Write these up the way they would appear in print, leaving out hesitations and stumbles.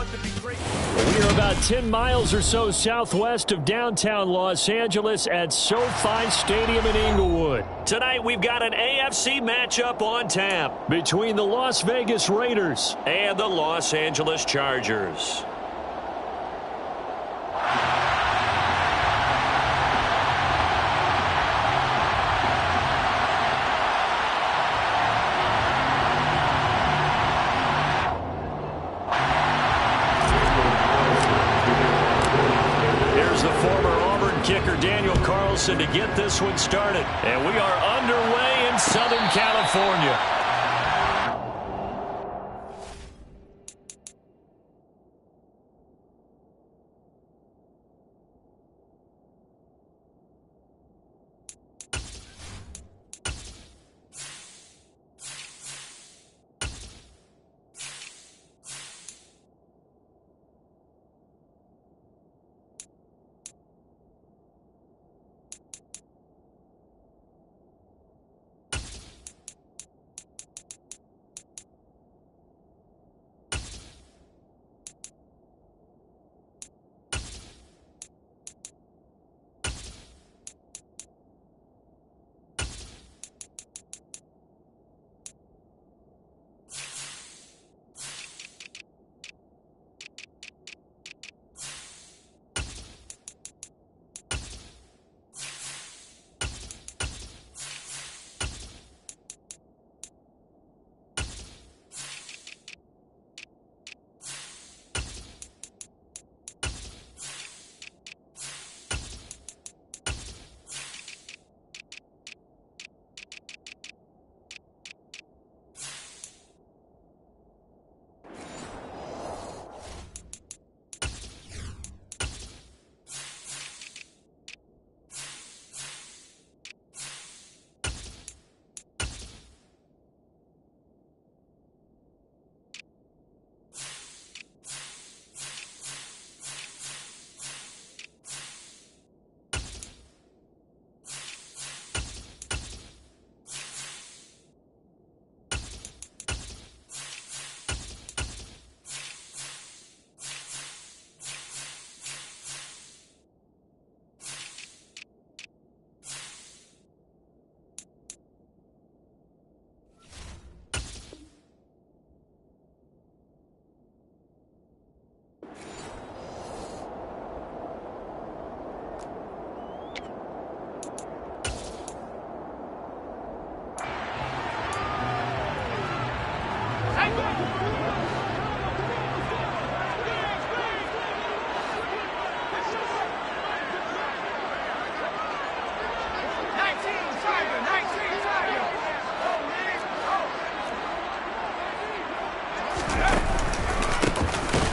We are about 10 miles or so southwest of downtown Los Angeles at SoFi Stadium in Inglewood. Tonight we've got an AFC matchup on tap between the Las Vegas Raiders and the Los Angeles Chargers. To get this one started. And we are underway in Southern California.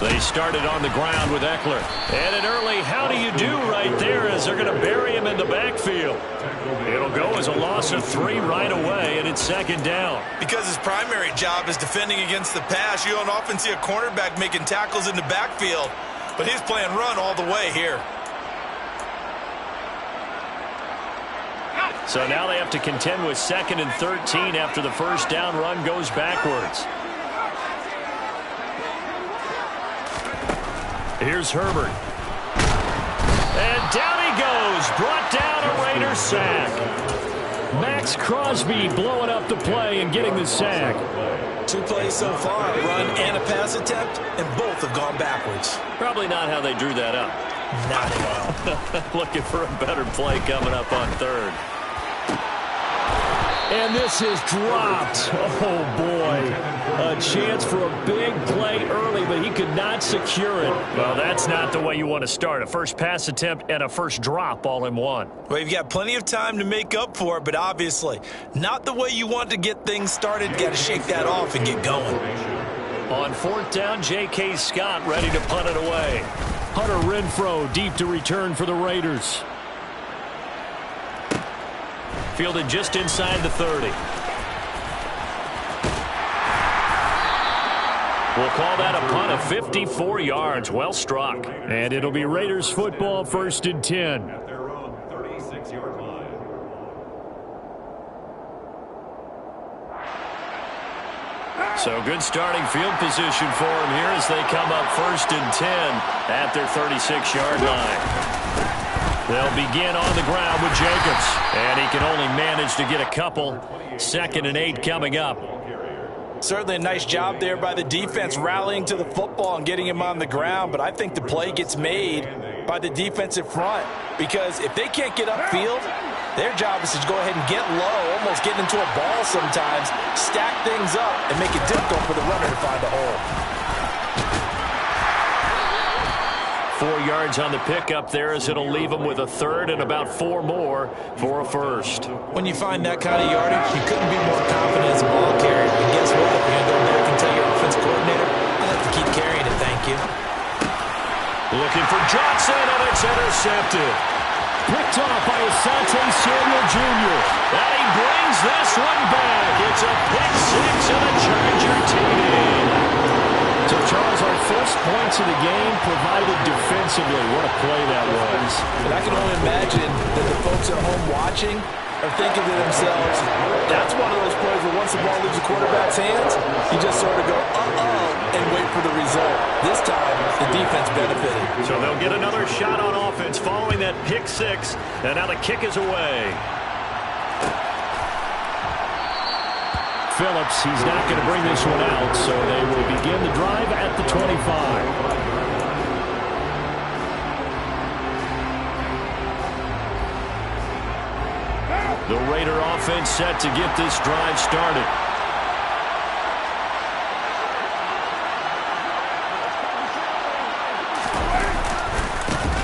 They started on the ground with Eckler. And an early how do you do right there as they're going to bury him in the backfield. It'll go as a loss of 3 right away, and it's second down. Because his primary job is defending against the pass, you don't often see a cornerback making tackles in the backfield. But he's playing run all the way here. So now they have to contend with 2nd and 13 after the first down run goes backwards. Here's Herbert. And down he goes. Brought down a Raider sack. Max Crosby blowing up the play and getting the sack. 2 plays so far, a run and a pass attempt, and both have gone backwards. Probably not how they drew that up. Not at all. Looking for a better play coming up on 3rd. And this is dropped. Oh, boy. A chance for a big play early, but he could not secure it. Well, that's not the way you want to start. A first pass attempt and a first drop all in one. Well, you've got plenty of time to make up for it, but obviously not the way you want to get things started. You got to shake that off and get going. On 4th down, J.K. Scott ready to punt it away. Hunter Renfrow deep to return for the Raiders. Fielded just inside the 30. We'll call that a punt of 54 yards. Well struck. And it'll be Raiders football, 1st and 10. At their own 36-yard line. So good starting field position for him here as they come up 1st and 10 at their 36-yard line. They'll begin on the ground with Jacobs, and he can only manage to get a couple. 2nd and 8 coming up. Certainly a nice job there by the defense rallying to the football and getting him on the ground, but I think the play gets made by the defensive front because if they can't get upfield, their job is to go ahead and get low, almost get into a ball sometimes, stack things up, and make it difficult for the runner to find a hole. 4 yards on the pickup there as it'll leave them with a 3rd and about 4 more for a 1st. When you find that kind of yardage, you couldn't be more confident as a ball carrier. And guess what? You're going to go back and tell your offense coordinator, I'll have to keep carrying it, thank you. Looking for Johnson, and it's intercepted. Picked off by Asante Samuel Jr. And he brings this one back. It's a pick 6 and a Charger TD. So, Charles, our first points of the game provided defensively. What a play that was. And I can only imagine that the folks at home watching are thinking to themselves, that's one of those plays where once the ball leaves the quarterback's hands, you just sort of go, uh-oh, and wait for the result. This time, the defense benefited. So they'll get another shot on offense following that pick 6, and now the kick is away. Phillips, he's not going to bring this one out, so they will begin the drive at the 25. The Raider offense set to get this drive started.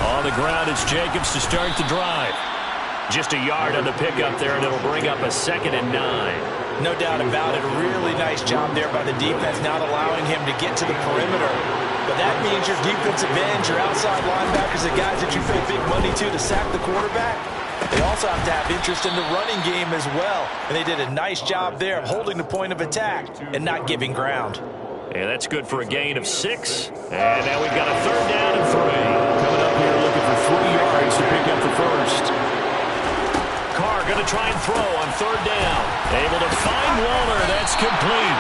On the ground, it's Jacobs to start the drive. Just a yard on the pickup there, and it'll bring up a 2nd and 9. No doubt about it. A really nice job there by the defense, not allowing him to get to the perimeter. But that means your defensive ends, your outside linebackers, the guys that you pay big money to sack the quarterback, they also have to have interest in the running game as well. And they did a nice job there of holding the point of attack and not giving ground. And that's good for a gain of 6. And now we've got a 3rd down and 3. Coming up here looking for 3 yards to pick up the 1st. Carr going to try and throw on 3rd down. Able to find Waller. That's complete.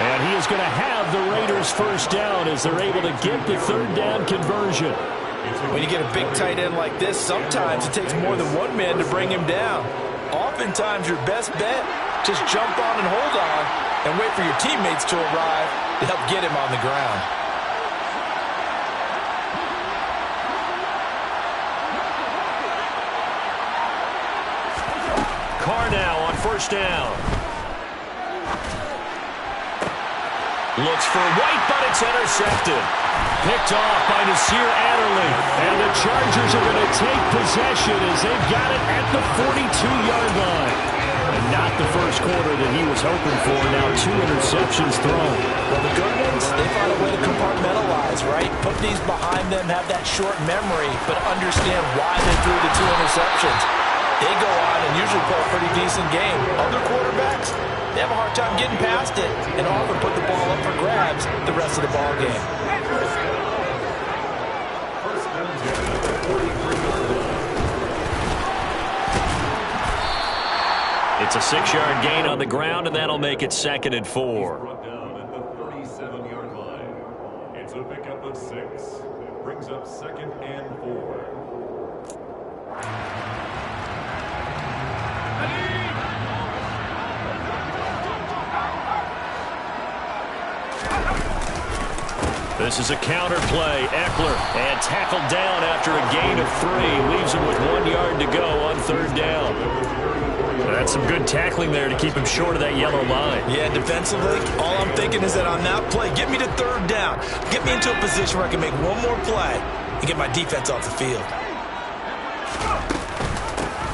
And he is going to have the Raiders' 1st down as they're able to get the 3rd down conversion. When you get a big tight end like this, sometimes it takes more than one man to bring him down. Oftentimes, your best bet, just jump on and hold on and wait for your teammates to arrive to help get him on the ground. Carr now on 1st down. Looks for White, but it's intercepted. Picked off by Nasir Adderley. And the Chargers are going to take possession as they've got it at the 42-yard line. And not the first quarter that he was hoping for. Now 2 interceptions thrown. Well, the good ones, they find a way to compartmentalize, right? Put these behind them, have that short memory, but understand why they threw the 2 interceptions. They go on and usually play a pretty decent game. Other quarterbacks, they have a hard time getting past it and often put the ball up for grabs the rest of the ball game. It's a 6-yard gain on the ground, and that'll make it 2nd and 4. Brought down at the 37-yard line. It's a pickup of 6. Brings up 2nd and 4. This is a counter play. Eckler and tackled down after a gain of 3. Leaves him with 1 yard to go on 3rd down. That's some good tackling there to keep him short of that yellow line. Yeah, defensively, all I'm thinking is that on that play, get me to 3rd down. Get me into a position where I can make one more play and get my defense off the field.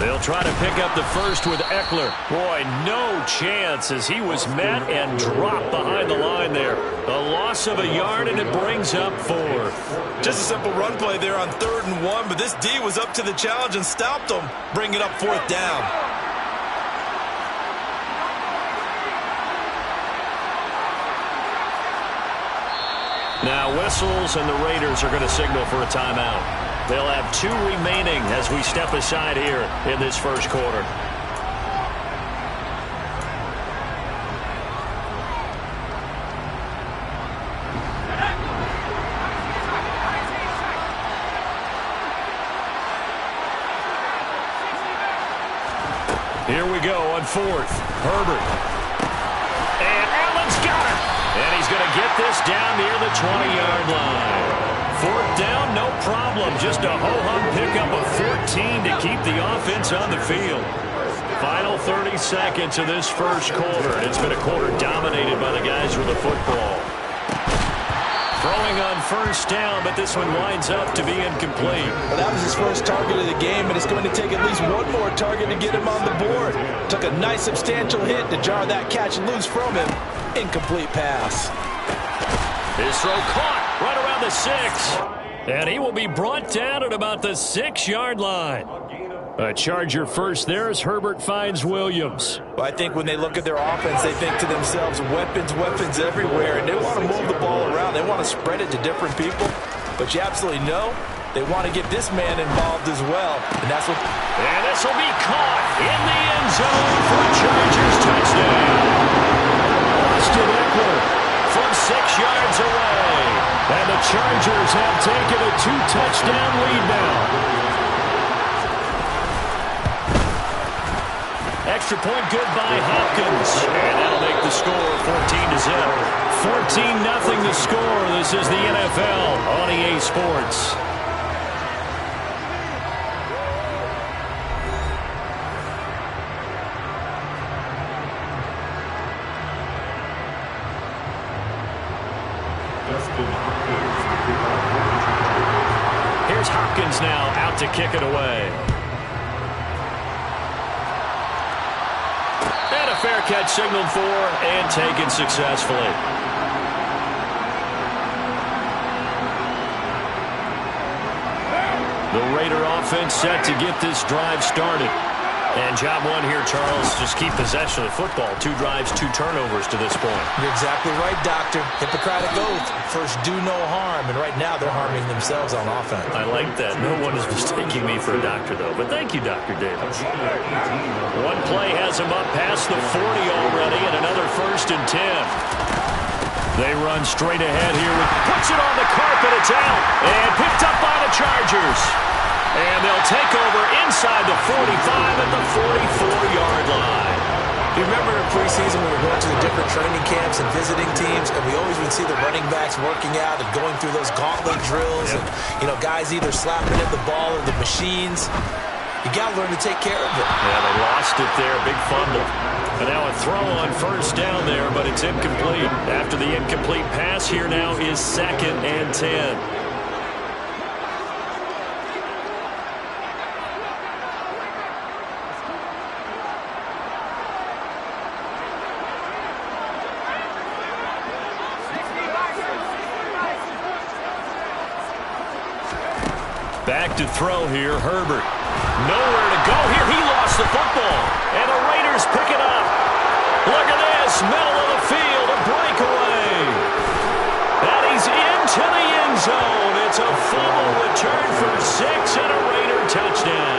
They'll try to pick up the 1st with Eckler. Boy, no chance as he was met and dropped behind the line there. A loss of a yard, and it brings up 4th. Just a simple run play there on 3rd and 1, but this D was up to the challenge and stopped him, bringing up 4th down. Now whistles, and the Raiders are going to signal for a timeout. They'll have 2 remaining as we step aside here in this first quarter. Here we go on fourth. Herbert. And Allen's got it. And he's going to get this down near the 20-yard line. Fourth down, no problem. Just a ho-hum pickup of 14 to keep the offense on the field. Final 30 seconds of this first quarter. And it's been a quarter dominated by the guys with the football. Throwing on first down, but this one winds up to be incomplete. Well, that was his first target of the game, and it's going to take at least one more target to get him on the board. Took a nice substantial hit to jar that catch loose from him. Incomplete pass. His throw caught right around the 6. And he will be brought down at about the 6-yard line. A Charger first there as Herbert finds Williams. Well, I think when they look at their offense, they think to themselves, weapons, weapons everywhere. And they want to move the ball around. They want to spread it to different people. But you absolutely know they want to get this man involved as well. And that's what... And this will be caught in the end zone for a Chargers touchdown. Austin Eckler from 6 yards away. And the Chargers have taken a 2-touchdown lead now. Extra point good by Hopkins. And that'll make the score 14-0. 14-0 the score. This is the NFL on EA Sports. Here's Hopkins now out to kick it away. Fair catch signaled for and taken successfully. The Raider offense set to get this drive started. And job one here, Charles, just keep possession of the football. 2 drives, 2 turnovers to this point. You're exactly right, Doctor. Hippocratic oath. First, do no harm. And right now, they're harming themselves on offense. I like that. No one is mistaking me for a doctor, though. But thank you, Dr. Davis. One play has him up past the 40 already, and another 1st and 10. They run straight ahead here. Puts it on the carpet. It's out. And picked up by the Chargers. And they'll take over inside the 45 at the 44-yard line. You remember in preseason we were going to the different training camps and visiting teams, and we always would see the running backs working out and going through those gauntlet drills. Yep. And, guys either slapping at the ball or the machines. You got to learn to take care of it. Yeah, they lost it there. Big fumble. And now a throw on first down there, but it's incomplete. After the incomplete pass, here now is 2nd and 10. Back to throw here, Herbert. Nowhere to go here. He lost the football. And the Raiders pick it up. Look at this. Middle of the field. A breakaway. And he's into the end zone. It's a fumble return for 6 and a Raider touchdown.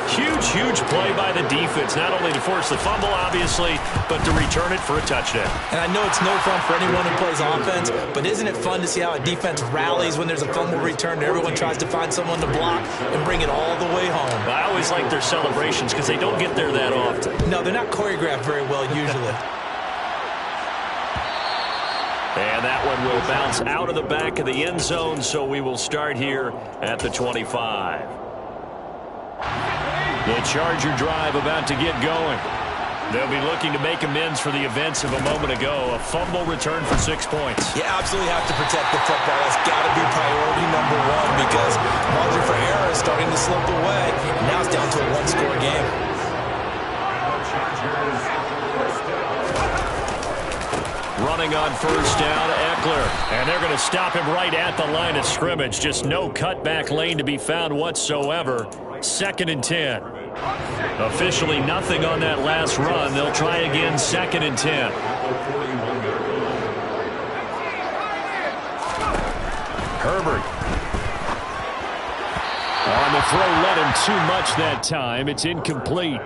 Huge, huge play by the defense. Not only to force the fumble, obviously, but to return it for a touchdown. And I know it's no fun for anyone who plays offense, but isn't it fun to see how a defense rallies when there's a fumble return and everyone tries to find someone to block and bring it all the way home? I always like their celebrations because they don't get there that often. No, they're not choreographed very well usually. And that one will bounce out of the back of the end zone, so we will start here at the 25. The Charger drive about to get going. They'll be looking to make amends for the events of a moment ago. A fumble return for 6 points. You absolutely have to protect the football. That's got to be priority number 1 because margin for error is starting to slip away. And now it's down to a 1-score game. Running on first down, Eckler. And they're going to stop him right at the line of scrimmage. Just no cutback lane to be found whatsoever. 2nd and 10. Officially nothing on that last run. They'll try again 2nd and 10. Herbert. On the throw, led him too much that time. It's incomplete.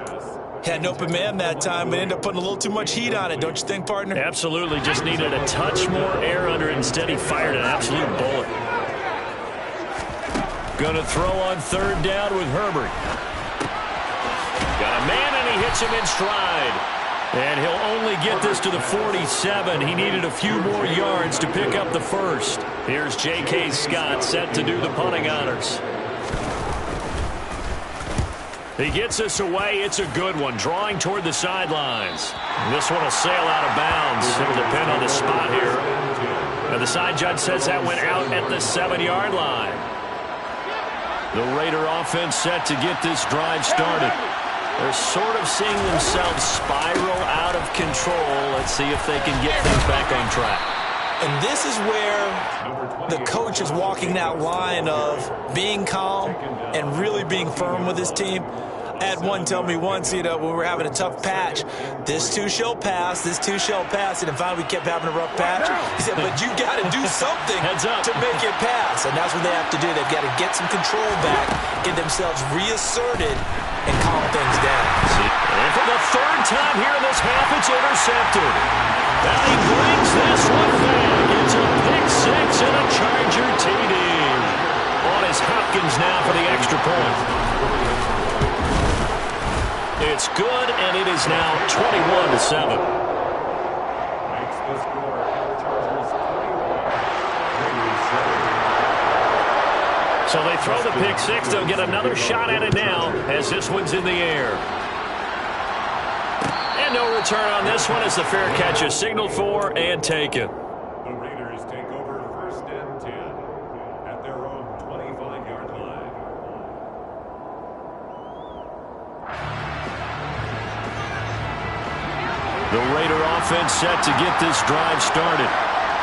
Had an open man that time, but ended up putting a little too much heat on it, don't you think, partner? Absolutely. Just needed a touch more air under it. Instead, he fired an absolute bullet. Going to throw on 3rd down with Herbert. Got a man, and he hits him in stride. And he'll only get this to the 47. He needed a few more yards to pick up the first. Here's J.K. Scott set to do the punting honors. He gets us away. It's a good one, drawing toward the sidelines. This one will sail out of bounds. It'll depend on the spot here. And the side judge says that went out at the 7-yard line. The Raider offense set to get this drive started. They're sort of seeing themselves spiral out of control. Let's see if they can get things back on track. And this is where the coach is walking that line of being calm and really being firm with his team. I had one tell me once, when we were having a tough patch, this too shall pass, this too shall pass. And then finally we kept having a rough patch. He said, but you got to do something to make it pass. And that's what they have to do. They've got to get some control back, get themselves reasserted, and calm things down. And for the third time here in this half, it's intercepted. And he brings this one back. It's a pick six and a Charger TD. On is Hopkins now for the extra point. It's good, and it is now 21-7. Makes the score. Chargers 21. So they throw the pick six. They'll get another shot at it now as this one's in the air. And no return on this one as the fair catch is signaled for and taken. The Raiders take over 1st and 10 at their own 25-yard line. The Raider offense set to get this drive started.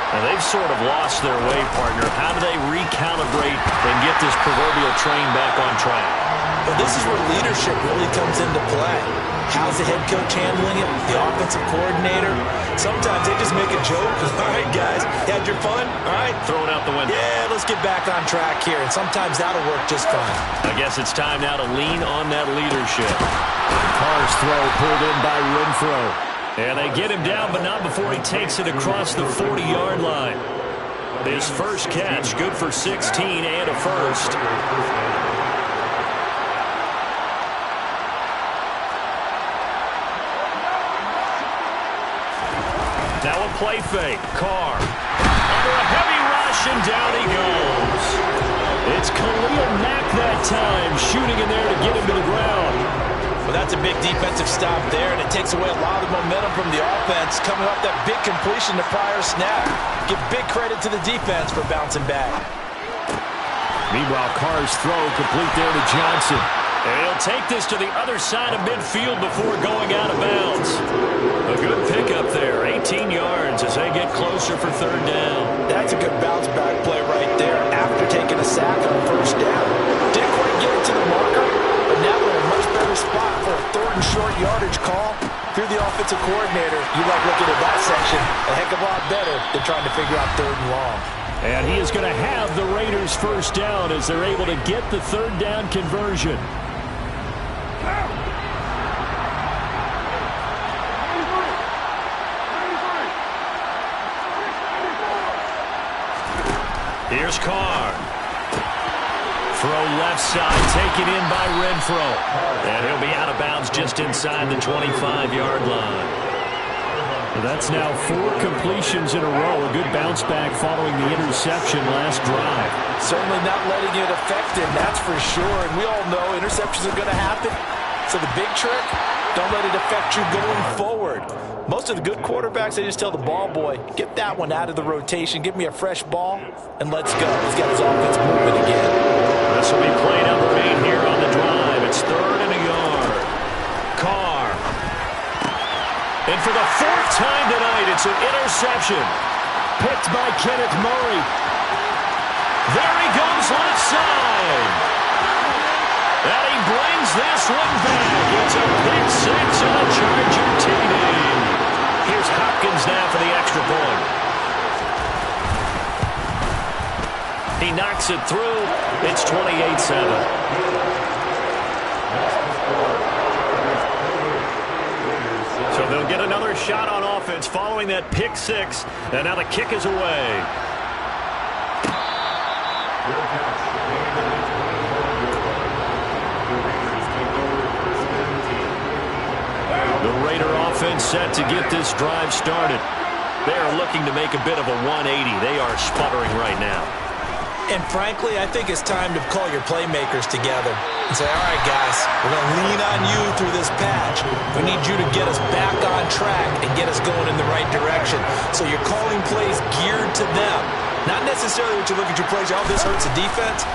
Now they've sort of lost their way, partner. How do they recalibrate and get this proverbial train back on track? Well, this is where leadership really comes into play. How's the head coach handling it? The offensive coordinator? Sometimes they just make a joke. All right, guys, you had your fun? All right. Throw it out the window. Yeah, let's get back on track here. And sometimes that'll work just fine. I guess it's time now to lean on that leadership. Carr's throw pulled in by Renfro. And they get him down, but not before he takes it across the 40-yard line. His first catch, good for 16 and a first. Now a play fake. Carr under a heavy rush, and down he goes. It's Khalil Mack that time, shooting in there to get him to the ground. Well, that's a big defensive stop there, and it takes away a lot of the momentum from the offense coming off that big completion the prior snap. Give big credit to the defense for bouncing back. Meanwhile, Carr's throw complete there to Johnson. And he'll take this to the other side of midfield before going out of bounds. A good pickup there, 18 yards as they get closer for third down. That's a good bounce back play right there after taking a sack on first down. Didn't quite get it to the marker, but now they're in a much better spot for a third and short yardage call. If you're the offensive coordinator, you like looking at that section a heck of a lot better than trying to figure out third and long. And he is going to have the Raiders first down as they're able to get the third down conversion. Here's Carr. Throw left side, taken in by Renfro. And he'll be out of bounds just inside the 25-yard line. That's now 4 completions in a row. A good bounce back following the interception last drive. Certainly not letting it affect him, that's for sure. And we all know interceptions are going to happen. So the big trick, don't let it affect you going forward. Most of the good quarterbacks, they just tell the ball boy, get that one out of the rotation, give me a fresh ball, and let's go. He's got his offense moving again. This will be play number 8 here on the drive. It's third and a yard. Carr. And for the 4th time tonight, it's an interception. Picked by Kenneth Murray. There he goes left side. And he brings this one back. It's a pick six and a Charger TD. Here's Hopkins now for the extra point. He knocks it through. It's 28-7. So they'll get another shot on offense following that pick six. And now the kick is away. offense set to get this drive started. They are looking to make a bit of a 180. They are sputtering right now. And frankly, I think it's time to call your playmakers together and say, all right, guys, we're going to lean on you through this patch. We need you to get us back on track and get us going in the right direction. So you're calling plays geared to them. Not necessarily what you look at your plays, oh, this hurts the defense.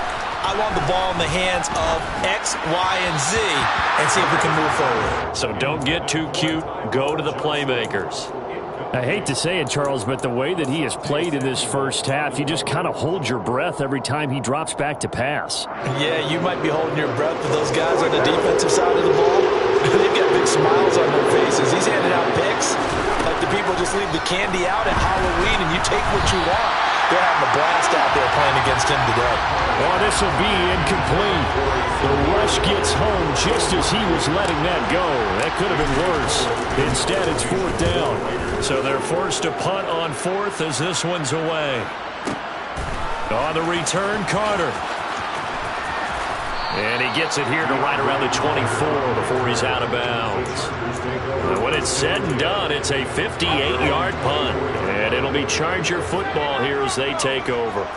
I want the ball in the hands of X, Y, and Z and see if we can move forward. So don't get too cute. Go to the playmakers. I hate to say it, Charles, but the way that he has played in this first half, you just kind of hold your breath every time he drops back to pass. Yeah, you might be holding your breath, but those guys on the defensive side of the ball, they've got big smiles on their faces. He's handing out picks like the people just leave the candy out at Halloween and you take what you want. They're having a blast out there playing against him today. Well, this will be incomplete. The rush gets home just as he was letting that go. That could have been worse. Instead, it's 4th down. So they're forced to punt on 4th as this one's away. On the return, Carter. And he gets it here to right around the 24 before he's out of bounds. And when it's said and done, it's a 58-yard punt. And it'll be Charger football here as they take over.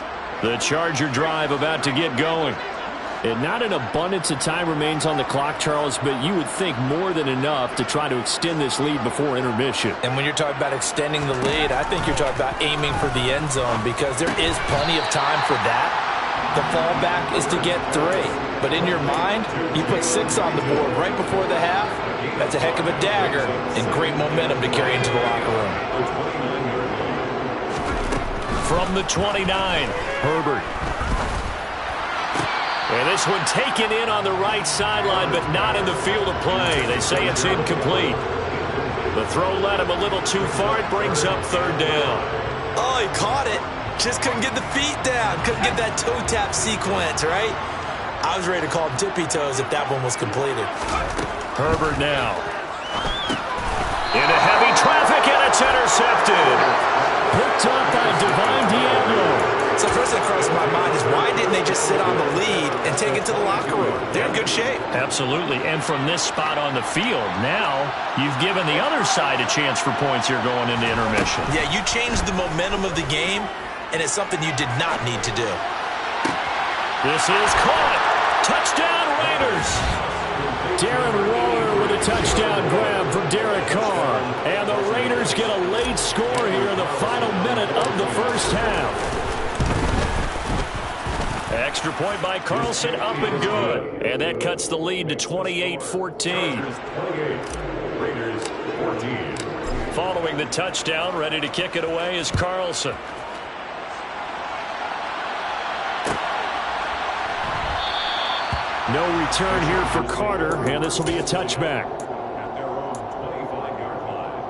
The Charger drive about to get going. And not an abundance of time remains on the clock, Charles, but you would think more than enough to try to extend this lead before intermission. And when you're talking about extending the lead, I think you're talking about aiming for the end zone because there is plenty of time for that. The fallback is to get 3. But in your mind, you put 6 on the board right before the half. That's a heck of a dagger and great momentum to carry into the locker room. From the 29, Herbert. And this one taken in on the right sideline, but not in the field of play. They say it's incomplete. The throw led him a little too far. It brings up 3rd down. Oh, he caught it. Just couldn't get the feet down. Couldn't get that toe tap sequence, right? I was ready to call him tippy toes if that one was completed. Herbert now. Into heavy traffic, and it's intercepted. Picked up by Divine Diablo. So first thing that crosses my mind is why didn't they just sit on the lead and take it to the locker room? They're in good shape. Absolutely. And from this spot on the field, now you've given the other side a chance for points here going into intermission. Yeah, you changed the momentum of the game, and it's something you did not need to do. This is caught. Touchdown, Raiders. Darren Waller with a touchdown grab from Derek Carr. And the Raiders get a late score here in the final minute of the first half. Extra point by Carlson, up and good. And that cuts the lead to 28-14. Raiders 14. Following the touchdown, ready to kick it away is Carlson. No return here for Carter, and this will be a touchback. At their own 25-yard line.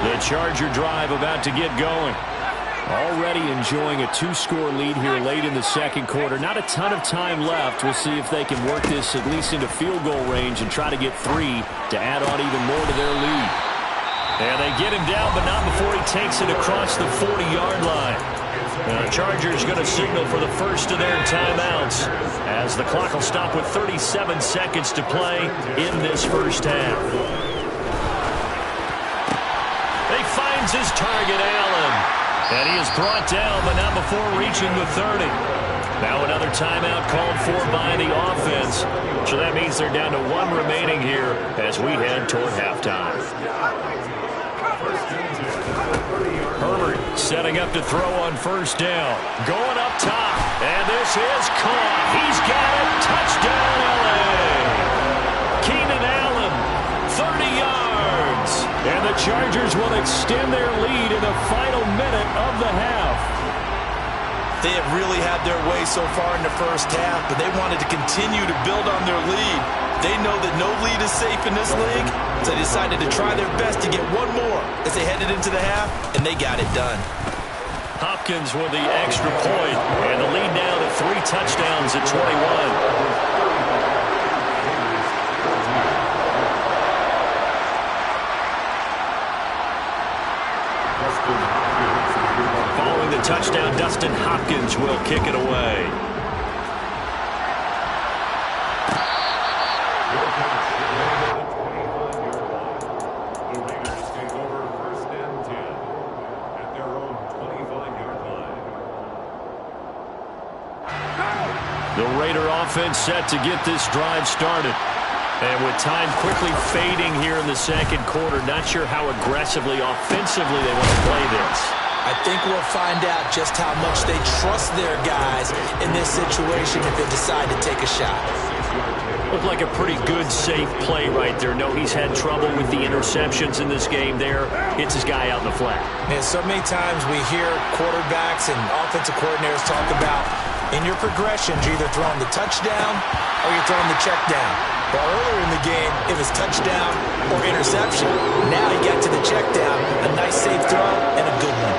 The Charger drive about to get going. Already enjoying a 2-score lead here late in the second quarter. Not a ton of time left. We'll see if they can work this at least into field goal range and try to get 3 to add on even more to their lead. And they get him down, but not before he takes it across the 40-yard line. The Chargers going to signal for the first of their timeouts as the clock will stop with 37 seconds to play in this first half. He finds his target, Allen. And he is brought down, but not before reaching the 30. Now another timeout called for by the offense. So that means they're down to 1 remaining here as we head toward halftime. Herbert setting up to throw on first down. Going up top. And this is caught. He's got it. Touchdown, L.A. Keenan Allen, 30 yards. And the Chargers will extend their lead in the final minute of the half. They have really had their way so far in the first half, but they wanted to continue to build on their lead. They know that no lead is safe in this league, so they decided to try their best to get 1 more as they headed into the half, and they got it done. Hopkins with the extra point, and the lead now to 3 touchdowns at 21. Following the touchdown, Dustin Hopkins Hopkins will kick it away. The Raiders take over 1st and 10 at their own 25-yard line. The Raider offense set to get this drive started. And with time quickly fading here in the second quarter, not sure how aggressively, offensively they want to play this. I think we'll find out just how much they trust their guys in this situation if they decide to take a shot. Looked like a pretty good, safe play right there. No, he's had trouble with the interceptions in this game there. Hits his guy out in the flat. And so many times we hear quarterbacks and offensive coordinators talk about in your progressions, you're either throwing the touchdown or you're throwing the check down. Well, earlier in the game, it was touchdown or interception. Now he got to the check down, a nice safe throw, and a good one.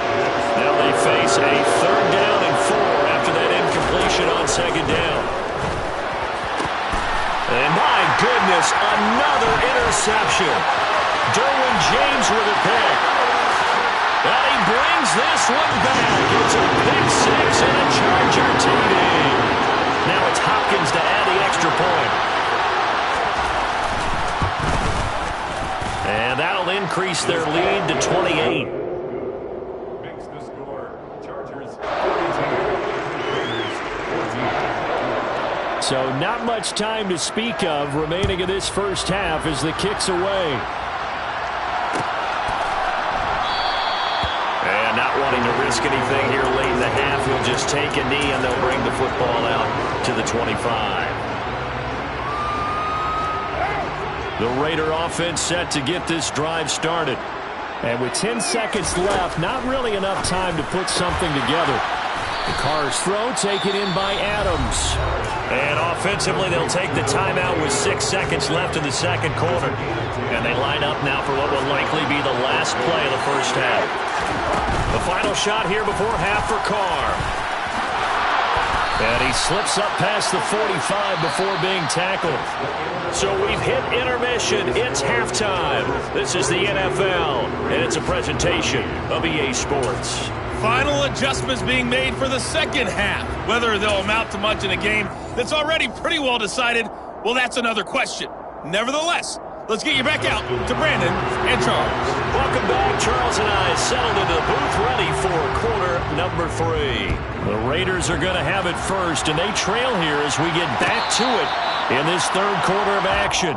Now they face a 3rd down and 4 after that incompletion on 2nd down. And my goodness, another interception. Derwin James with a pick. And he brings this one back. It's a pick 6 and a Charger TD. Now it's Hopkins to add the extra point. And that'll increase their lead to 28. Makes the score. Chargers 42. Raiders 14. So not much time to speak of remaining in this first half as the kick's away. And not wanting to risk anything here late in the half, he'll just take a knee and they'll bring the football out to the 25. The Raider offense set to get this drive started. And with 10 seconds left, not really enough time to put something together. The Carr's throw taken in by Adams. And offensively, they'll take the timeout with 6 seconds left in the second quarter. And they line up now for what will likely be the last play of the first half. The final shot here before half for Carr. And he slips up past the 45 before being tackled. So we've hit intermission. It's halftime. This is the NFL, and it's a presentation of EA Sports. Final adjustments being made for the second half. Whether they'll amount to much in a game that's already pretty well decided, well, that's another question. Nevertheless, let's get you back out to Brandon and Charles. Welcome back. Charles and I settled into the booth ready for quarter number 3. The Raiders are going to have it first, and they trail here as we get back to it in this third quarter of action.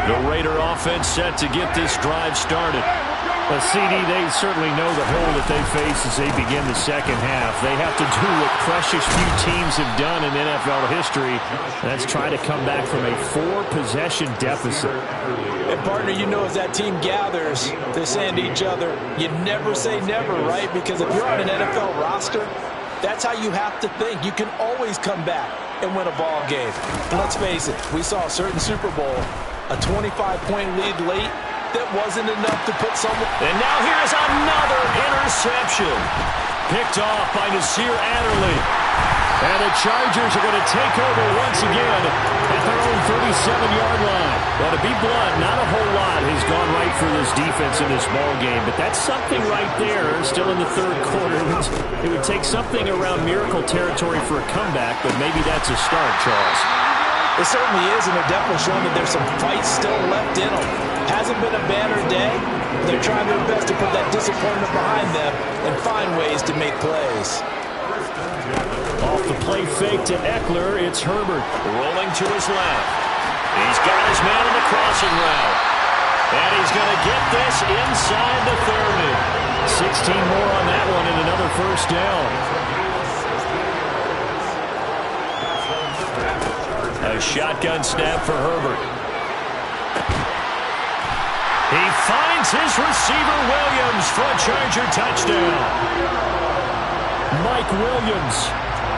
The Raider offense set to get this drive started. Well, CD, they certainly know the hole that they face as they begin the second half. They have to do what precious few teams have done in NFL history. That's try to come back from a 4-possession deficit. And, partner, you know as that team gathers, they're saying to each other, you never say never, right? Because if you're on an NFL roster, that's how you have to think. You can always come back and win a ball game. And let's face it, we saw a certain Super Bowl, a 25-point lead late, that wasn't enough to put someone. And now here's another interception. Picked off by Nasir Adderley. And the Chargers are going to take over once again at their own 37-yard line. Well, to be blunt, not a whole lot has gone right for this defense in this ball game, but that's something right there still in the third quarter. It would take something around miracle territory for a comeback, but maybe that's a start, Charles. It certainly is, and they're definitely showing that there's some fight still left in them. Hasn't been a banner day. They're trying their best to put that disappointment behind them and find ways to make plays. Off the play fake to Eckler, it's Herbert. Rolling to his left. He's got his man on the crossing route. And he's going to get this inside the 30. 16 more on that one and another first down. A shotgun snap for Herbert. He finds his receiver Williams for a Charger touchdown. Mike Williams,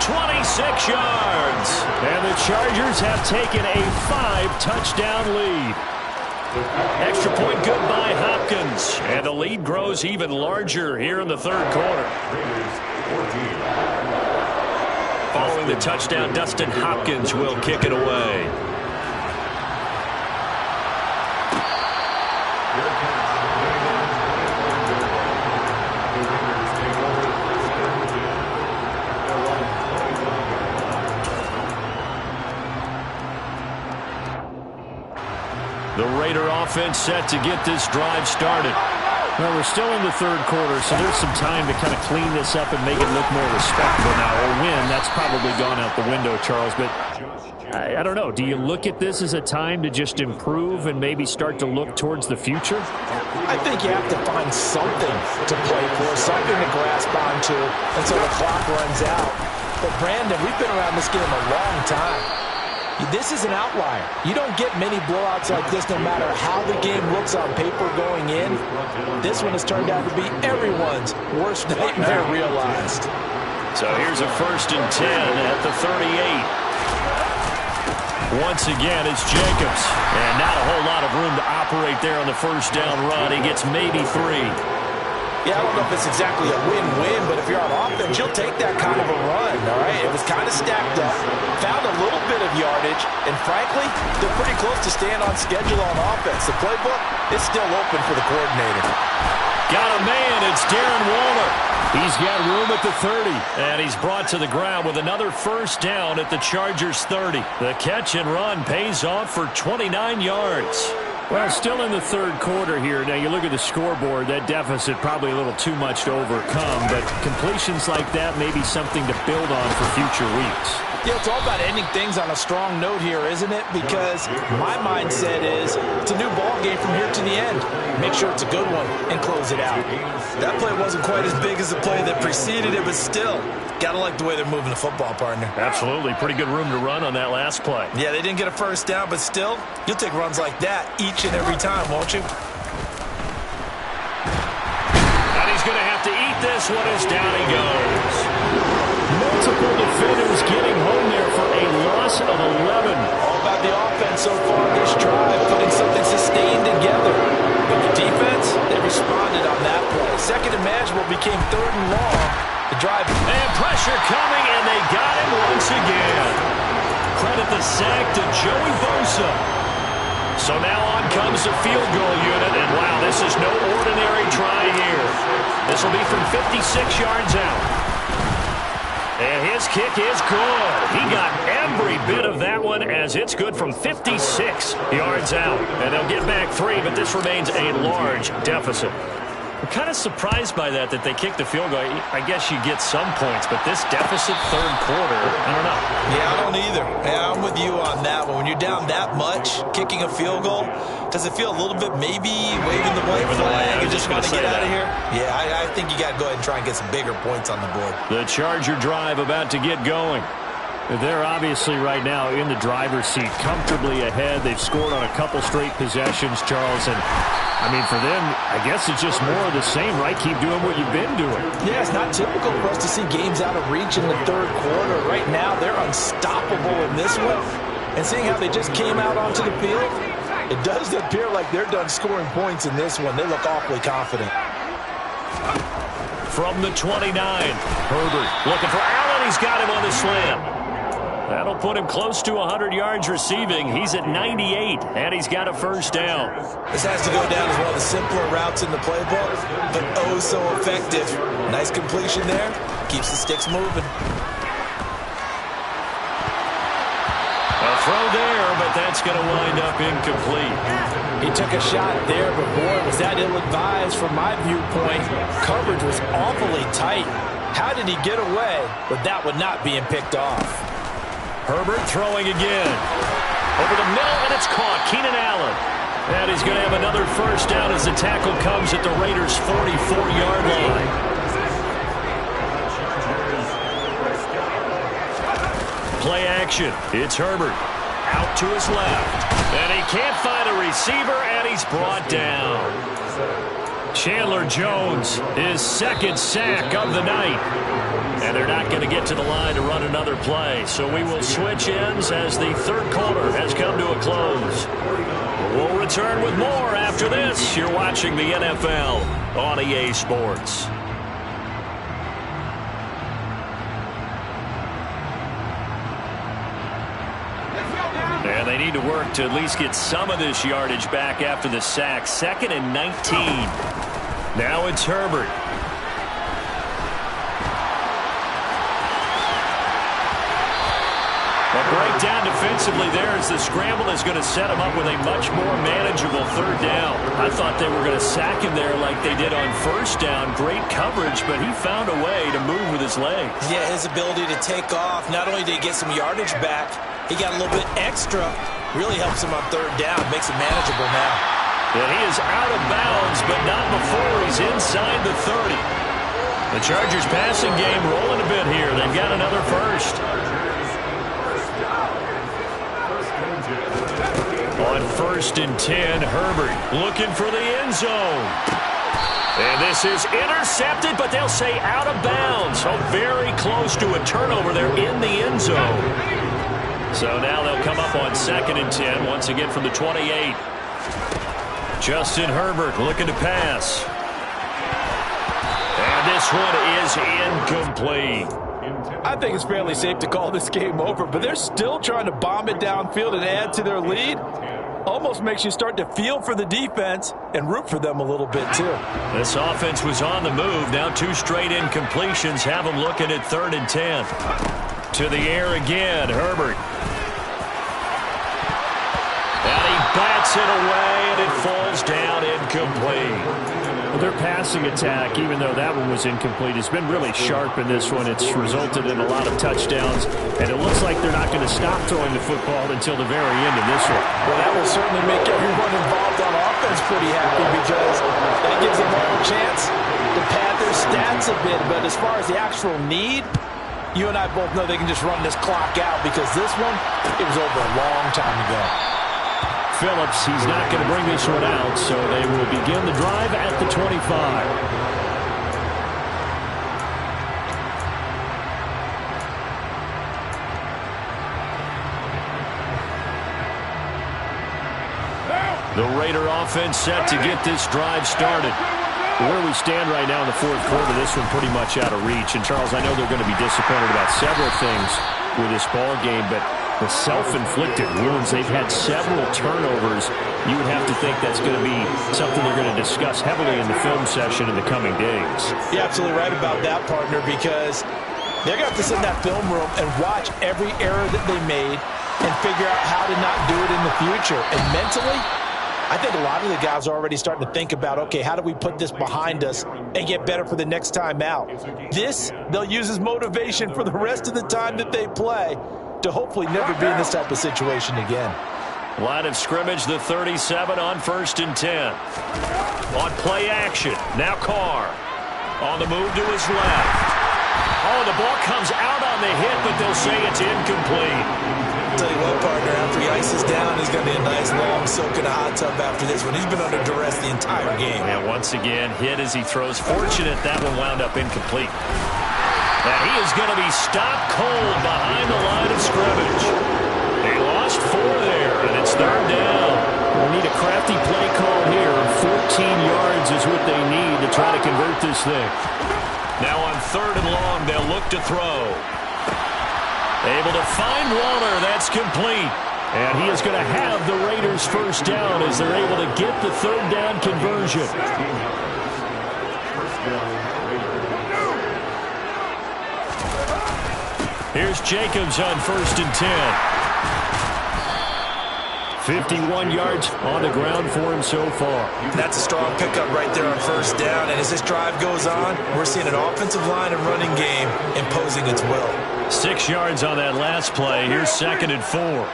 26 yards. And the Chargers have taken a 5-touchdown lead. Extra point good by Hopkins. And the lead grows even larger here in the third quarter. Following the touchdown, Dustin Hopkins will kick it away. The Raider offense set to get this drive started. Well, we're still in the third quarter, so there's some time to kind of clean this up and make it look more respectable now. Or win, that's probably gone out the window, Charles. But I don't know. Do you look at this as a time to just improve and maybe start to look towards the future? I think you have to find something to play for, something to grasp onto until the clock runs out. But, Brandon, we've been around this game a long time. This is an outlier. You don't get many blowouts like this no matter how the game looks on paper going in. This one has turned out to be everyone's worst nightmare realized. So here's a 1st and 10 at the 38. Once again, it's Jacobs. And not a whole lot of room to operate there on the first down run. He gets maybe 3. Yeah, I don't know if it's exactly a win-win, but if you're on offense, you'll take that kind of a run, all right? It was kind of stacked up, found a little bit of yardage, and frankly, they're pretty close to staying on schedule on offense. The playbook is still open for the coordinator. Got a man, it's Darren Waller. He's got room at the 30, and he's brought to the ground with another first down at the Chargers' 30. The catch and run pays off for 29 yards. Well, still in the third quarter here. Now, you look at the scoreboard, that deficit probably a little too much to overcome, but completions like that may be something to build on for future weeks. Yeah, it's all about ending things on a strong note here, isn't it? Because my mindset is it's a new ball game from here to the end. Make sure it's a good one and close it out. That play wasn't quite as big as the play that preceded it, but still, gotta like the way they're moving the football, partner. Absolutely. Pretty good room to run on that last play. Yeah, they didn't get a first down, but still, you'll take runs like that each and every time, won't you? And he's going to have to eat this one as down he goes. Multiple defenders getting home there for a loss of 11. All about the offense so far this drive, putting something sustained together. But the defense, they responded on that play. Second and manageable became 3rd and long. The drive. And pressure coming, and they got him once again. Credit the sack to Joey Bosa. So now on comes the field goal unit, and wow, this is no ordinary try here. This will be from 56 yards out. And his kick is good. He got every bit of that one as it's good from 56 yards out. And they'll get back 3, but this remains a large deficit. I'm kind of surprised by that they kicked the field goal. I guess you get some points, but this deficit third quarter, I don't know. Yeah, I don't either. Yeah, I'm with you on that one. When you're down that much, kicking a field goal, does it feel a little bit maybe waving the white flag and just want to get out of here? Yeah, I think you got to go ahead and try and get some bigger points on the board. The Charger drive about to get going. They're obviously right now in the driver's seat, comfortably ahead. They've scored on a couple straight possessions, Charles, and I mean, for them, I guess it's just more of the same, right? Keep doing what you've been doing. Yeah, it's not typical for us to see games out of reach in the third quarter. Right now, they're unstoppable in this one. And seeing how they just came out onto the field, it does appear like they're done scoring points in this one. They look awfully confident. From the 29, Herbert looking for Allen. He's got him on the slam. That'll put him close to 100 yards receiving. He's at 98, and he's got a first down. This has to go down as one of the simpler routes in the playbook, but oh so effective. Nice completion there. Keeps the sticks moving. A throw there, but that's going to wind up incomplete. He took a shot there, but boy, was that ill-advised from my viewpoint. Coverage was awfully tight. How did he get away with that one not being picked off? Herbert throwing again. Over the middle, and it's caught. Keenan Allen. And he's going to have another first down as the tackle comes at the Raiders' 44-yard line. Play action. It's Herbert. Out to his left. And he can't find a receiver, and he's brought down. Chandler Jones, his second sack of the night. And they're not going to get to the line to run another play. So we will switch ends as the third quarter has come to a close. We'll return with more after this. You're watching the NFL on EA Sports. to work to at least get some of this yardage back after the sack. 2nd and 19. Now it's Herbert. A breakdown defensively there as the scramble is going to set him up with a much more manageable 3rd down. I thought they were going to sack him there like they did on 1st down. Great coverage, but he found a way to move with his legs. Yeah, his ability to take off, not only did he get some yardage back, he got a little bit extra. Really helps him on 3rd down, makes it manageable now. And he is out of bounds, but not before he's inside the 30. The Chargers passing game rolling a bit here. They've got another first. On 1st and 10, Herbert looking for the end zone. And this is intercepted, but they'll say out of bounds. So very close to a turnover there in the end zone. So now they'll come up on 2nd and 10, once again from the 28. Justin Herbert looking to pass. And this one is incomplete. I think it's fairly safe to call this game over, but they're still trying to bomb it downfield and add to their lead. Almost makes you start to feel for the defense and root for them a little bit, too. This offense was on the move. Now 2 straight incompletions have them looking at 3rd and 10. To the air again, Herbert. And he bats it away, and it falls down incomplete. Their passing attack, even though that one was incomplete, has been really sharp in this one. It's resulted in a lot of touchdowns, and it looks like they're not going to stop throwing the football until the very end of this one. Well, that will certainly make everyone involved on offense pretty happy because that gives them all a chance to pad their stats a bit. But as far as the actual need, you and I both know they can just run this clock out because this one, it was over a long time ago. Phillips, he's not going to bring this one out, so they will begin the drive at the 25. The Raider offense set to get this drive started. Where we stand right now in the 4th quarter, this one pretty much out of reach. And, Charles, I know they're going to be disappointed about several things with this ball game, but the self-inflicted wounds, they've had several turnovers. You would have to think that's going to be something they're going to discuss heavily in the film session in the coming days. You're absolutely right about that, partner, because they're going to have to sit in that film room and watch every error that they made and figure out how to not do it in the future. And mentally, I think a lot of the guys are already starting to think about, okay, how do we put this behind us and get better for the next time out? This, they'll use as motivation for the rest of the time that they play to hopefully never be in this type of situation again. Line of scrimmage, the 37 on 1st and 10. On play action, now Carr. On the move to his left. Oh, the ball comes out on the hit, but they'll say it's incomplete. I'll tell you what, partner, after he ices down, he's going to be a nice long soak in a hot tub after this one. He's been under duress the entire game. And once again, hit as he throws. Fortunate that one wound up incomplete. And he is going to be stopped cold behind the line of scrimmage. They lost 4 there, and it's 3rd down. We need a crafty play call here. 14 yards is what they need to try to convert this thing. Now on 3rd and long, they'll look to throw. Able to find Waller. That's complete. And he is going to have the Raiders' 1st down as they're able to get the 3rd down conversion. Here's Jacobs on 1st and 10. 51 yards on the ground for him so far. That's a strong pickup right there on 1st down. And as this drive goes on, we're seeing an offensive line and running game imposing its will. 6 yards on that last play. Here's 2nd and 4.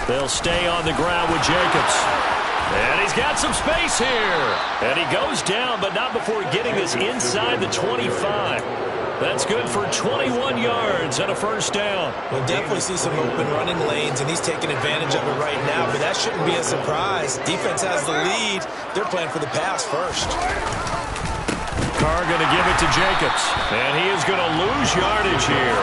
They'll stay on the ground with Jacobs. And he's got some space here. And he goes down, but not before getting this inside the 25. That's good for 21 yards and a 1st down. We'll definitely see some open running lanes, and he's taking advantage of it right now, but that shouldn't be a surprise. Defense has the lead. They're playing for the pass first. Carr going to give it to Jacobs, and he is going to lose yardage here.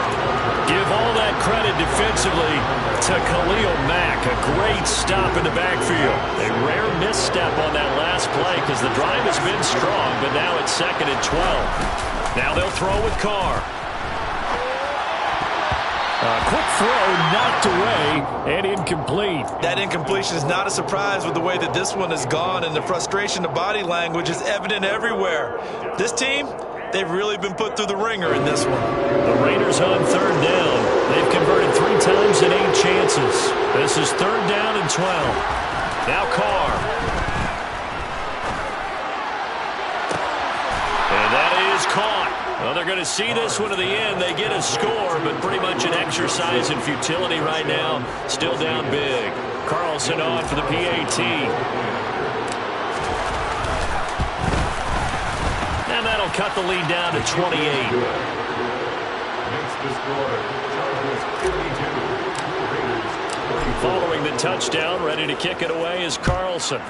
Give all that credit defensively to Khalil Mack. A great stop in the backfield. A rare misstep on that last play because the drive has been strong, but now it's 2nd and 12. Now they'll throw with Carr. Quick throw, knocked away, and incomplete. That incompletion is not a surprise with the way that this one has gone, and the frustration, the body language is evident everywhere. This team, they've really been put through the ringer in this one. The Raiders on third down. They've converted 3 times in 8 chances. This is third down and 12. Now Carr. And that is caught. Well, they're going to see this one to the end. They get a score, but pretty much an exercise in futility right now. Still down big. Carlson on for the PAT. And that'll cut the lead down to 28. Makes the score. Chargers 52. Raiders 34. Following the touchdown, ready to kick it away is Carlson.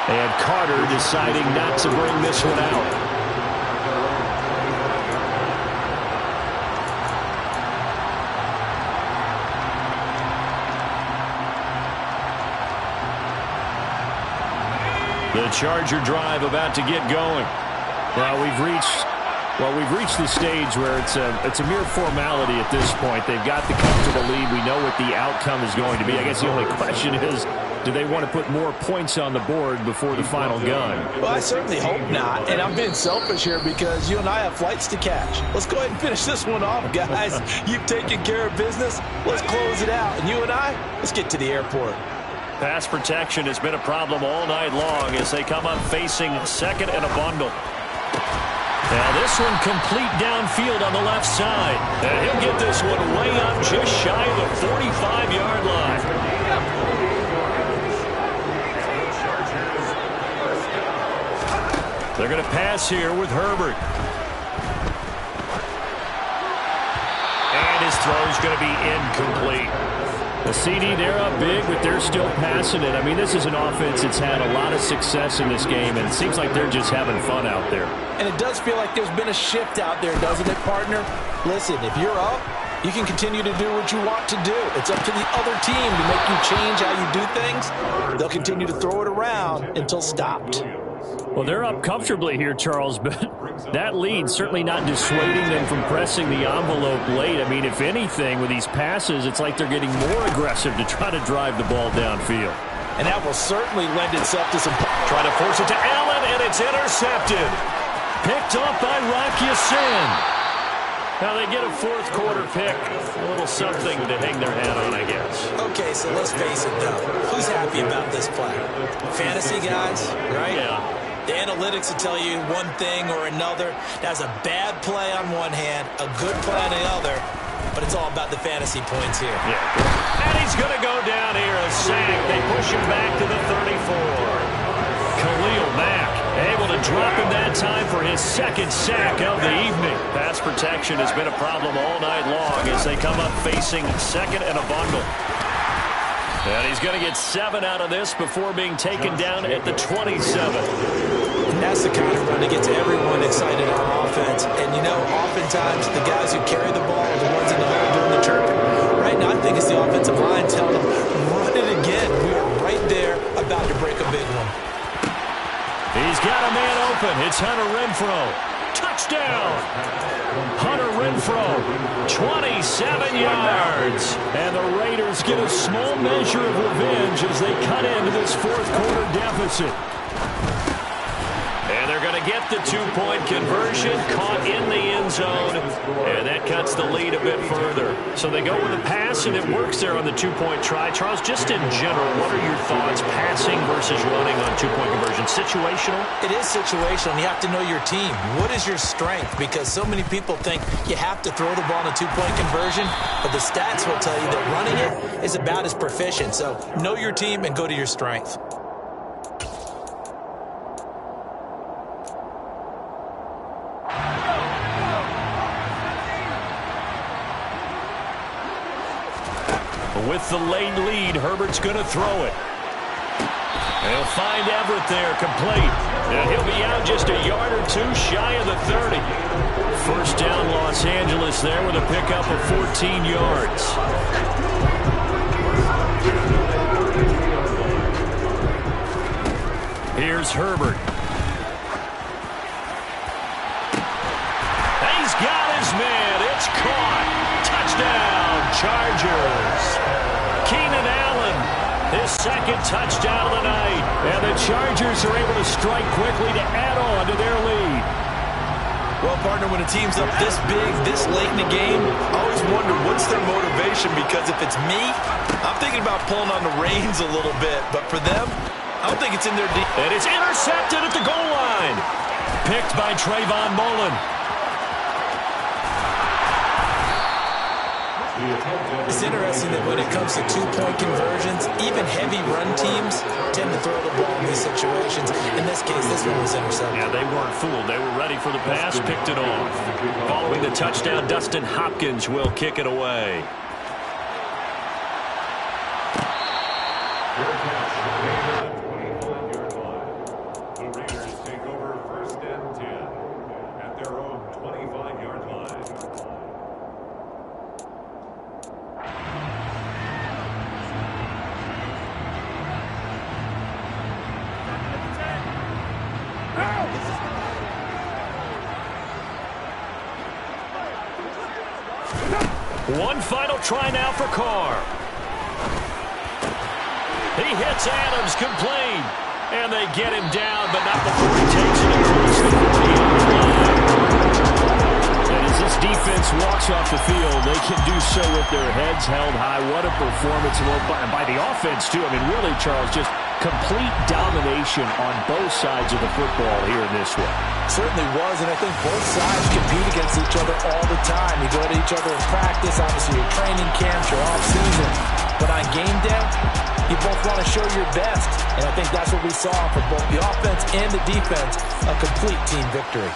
And Carter deciding not to bring this one out. The Charger drive about to get going. Well, we've reached the stage where it's a mere formality at this point. They've got the comfortable lead. We know what the outcome is going to be. I guess the only question is, do they want to put more points on the board before the final gun? Well, I certainly hope not. And I'm being selfish here because you and I have flights to catch. Let's go ahead and finish this one off, guys. You've taken care of business. Let's close it out. And you and I, let's get to the airport. Pass protection has been a problem all night long as they come up facing second and a bundle. Now this one complete downfield on the left side. And he'll get this one way up just shy of the 45-yard line. They're going to pass here with Herbert. And his throw's going to be incomplete. The CD, they're up big, but they're still passing it. I mean, this is an offense that's had a lot of success in this game, and it seems like they're just having fun out there. And it does feel like there's been a shift out there, doesn't it, partner? Listen, if you're up, you can continue to do what you want to do. It's up to the other team to make you change how you do things. They'll continue to throw it around until stopped. Well, they're up comfortably here, Charles, but that lead certainly not dissuading them from pressing the envelope late. I mean, if anything, with these passes, it's like they're getting more aggressive to try to drive the ball downfield. And that will certainly lend itself to some... Trying to force it to Allen, and it's intercepted. Picked off by Rock Ya-Sin. Now they get a fourth quarter pick. A little something to hang their hat on, I guess. Okay, so let's face it, though. Who's happy about this play? Fantasy guys, right? Yeah. The analytics will tell you one thing or another. That's a bad play on one hand, a good play on the other, but it's all about the fantasy points here. Yeah. And he's going to go down here, a sack. They push him back to the 34. Khalil Mack able to drop him that time for his second sack of the evening. Pass protection has been a problem all night long as they come up facing second and a bundle. And he's going to get 7 out of this before being taken down at the 27. And that's the kind of run that gets everyone excited on offense. And, you know, oftentimes the guys who carry the ball are the ones in the hole doing the chirping. Right now, I think it's the offensive line telling them, run it again. We are right there about to break a big one. He's got a man open. It's Hunter Renfrow. Touchdown! Hunter Renfrow, 27 yards. And the Raiders get a small measure of revenge as they cut into this fourth quarter deficit. And they're going to get the two-point conversion, caught in the end zone, and that cuts the lead a bit further. So they go with a pass, and it works there on the two-point try. Charles, just in general, what are your thoughts, passing versus running on two-point conversion? Situational? It is situational, and you have to know your team. What is your strength? Because so many people think you have to throw the ball in a two-point conversion, but the stats will tell you that running it is about as proficient. So know your team and go to your strength. With the late lead, Herbert's going to throw it. They'll find Everett there, complete. And he'll be out just a yard or two shy of the 30. First down, Los Angeles there with a pickup of 14 yards. Here's Herbert. Chargers. Keenan Allen, his second touchdown of the night. And the Chargers are able to strike quickly to add on to their lead. Well, partner, when a team's up this big, this late in the game, I always wonder what's their motivation, because if it's me, I'm thinking about pulling on the reins a little bit. But for them, I don't think it's in their deep. And it's intercepted at the goal line. Picked by Trayvon Mullen. It's interesting that when it comes to two-point conversions, even heavy run teams tend to throw the ball in these situations. In this case, this one was intercepted. Yeah, they weren't fooled. They were ready for the pass, picked it off. Following the touchdown, Dustin Hopkins will kick it away. The Raiders take over 1st and 10 at their own 25-yard line. One final try now for Carr. He hits Adams, complete. And they get him down, but not before he takes it across the 40-yard line. And as this defense walks off the field, they can do so with their heads held high. What a performance by the offense, too. I mean, really, Charles, just complete domination on both sides of the football here in this one. Certainly was, and I think both sides compete against each other all the time. You go to each other in practice, obviously your training camps, your off-season. But on game day, you both want to show your best. And I think that's what we saw from both the offense and the defense, a complete team victory.